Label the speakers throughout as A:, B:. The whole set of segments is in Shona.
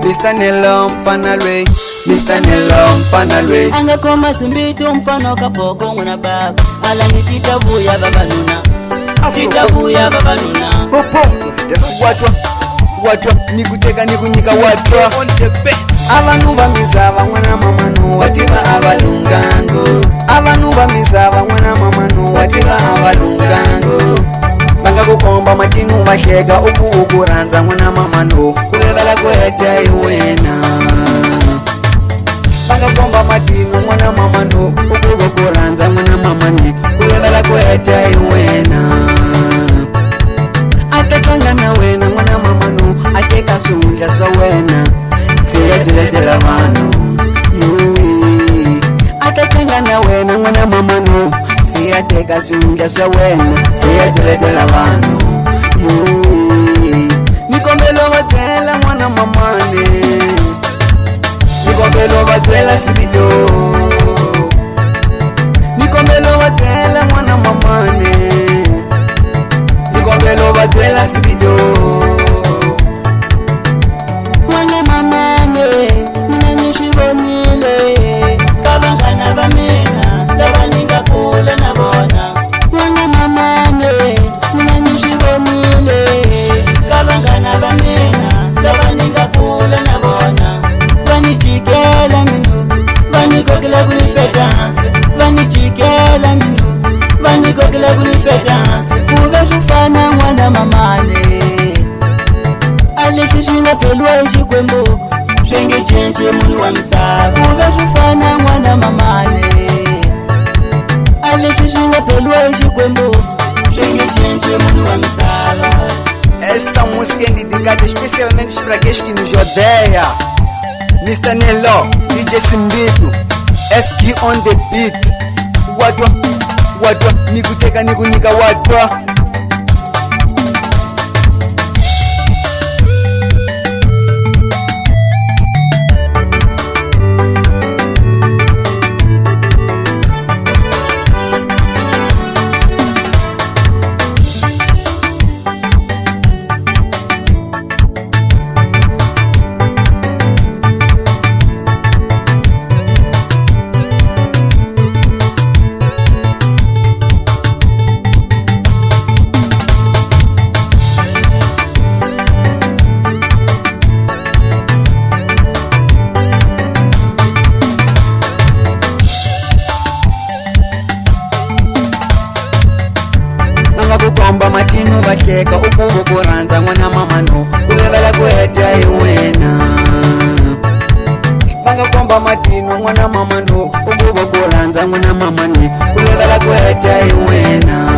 A: Mr. Nelo mfana lwe, Mr. Nelo mfana lwe.
B: Angekoma simbitu mfano kapoko mwana baba. Ala ni titabuya baba luna, titabuya baba luna.
A: Popo watwa nikuteka nikunyika watwa on the best. Abantu bamisaba mwana mama no watiba abalungango. Abantu bamisaba mwana mama no watiba abalungango. Banga kukomba matinu bashega ukuranza mwana mama no kubebala kweta iwena. Banga komba matinu mwana mama no ukuranza mwana mama ni kubebala kweta iwena. Atakanga na wena mwana mama no akeka sunja sa wena siya jiletela mano yui. Atakanga na wena mwana mama no siya teka sunja sa wena siya jiletela mano yui. Nikombelo watela mwana mama ne, nikombelo watela sibido, nikombelo watela mwana mama ne, nikombelo watela sibido.
B: Mwana mama ne, mina nishibonile kabangana bamena labaninga kula nabona. Mwana mama ne, mina nishibonile kabangana bamena labaninga kula nabona. Banichikela mino, banikokela kulipetansi, banichikela mino, banikokela kulipetansi. Kubeshufana mwana mama ne, alifishinga tselwa ishikwembo shenge chenche munu wa msaba. Kubeshufana mwana mama ne, alifishinga tselwa ishikwembo shenge chenche munu wa msaba.
A: Essa música é dedicada especialmente para aqueles que nos odeiam. Mr. Nelo, DJ Simbitu, FG on the beat. Watwa, nikuteka nikunyika watwa. Kukomba matinu basheka ukuranza mwana mama no kubebala kweta iwena. Banga komba matinu mwana mama no ukuranza mwana mama ni kubebala kweta iwena.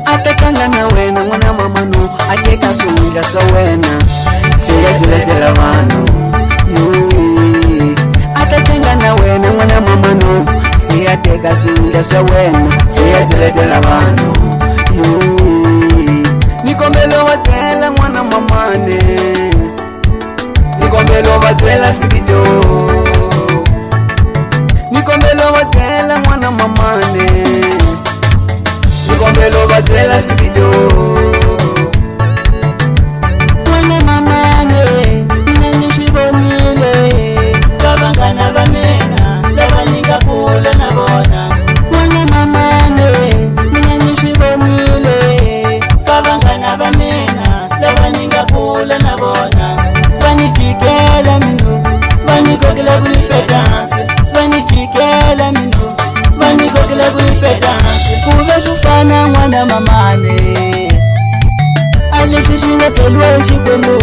A: Atakanga na wena mwana mama no akeka sunja sa wena siya jiletela mano yui. Atakanga na wena mwana mama no siya teka sunja sa wena siya jiletela mano yui. Nikombelo watela mwana mama ne, nikombelo watela sibido, nikombelo watela mwana mama ne, nikombelo watela sibido.
B: Mwana mama ne, mina nishibonile kabangana bamena labaninga kula nabona. Mwana mama ne, mina nishibonile kabangana bamena labaninga kula nabona. Banichikela mino, banikokela kulipetansi, banichikela mino, banikokela kulipetansi. Kubeshufana mwana mama ne, alifishinga tselwa ishikwembo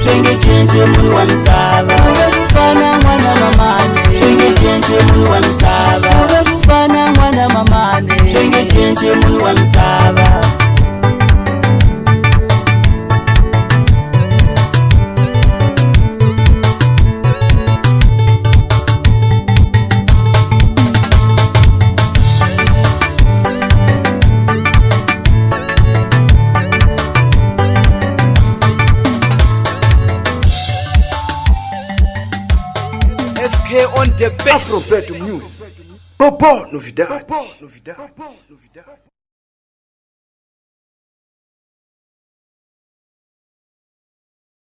B: shenge chenche munu wa msaba. Kubeshufana mwana mama ne, shenge chenche munu wa msaba. Kubeshufana mwana mama ne, shenge chenche munu wa msaba.
C: On the best Afrobeat News. Popo novidade.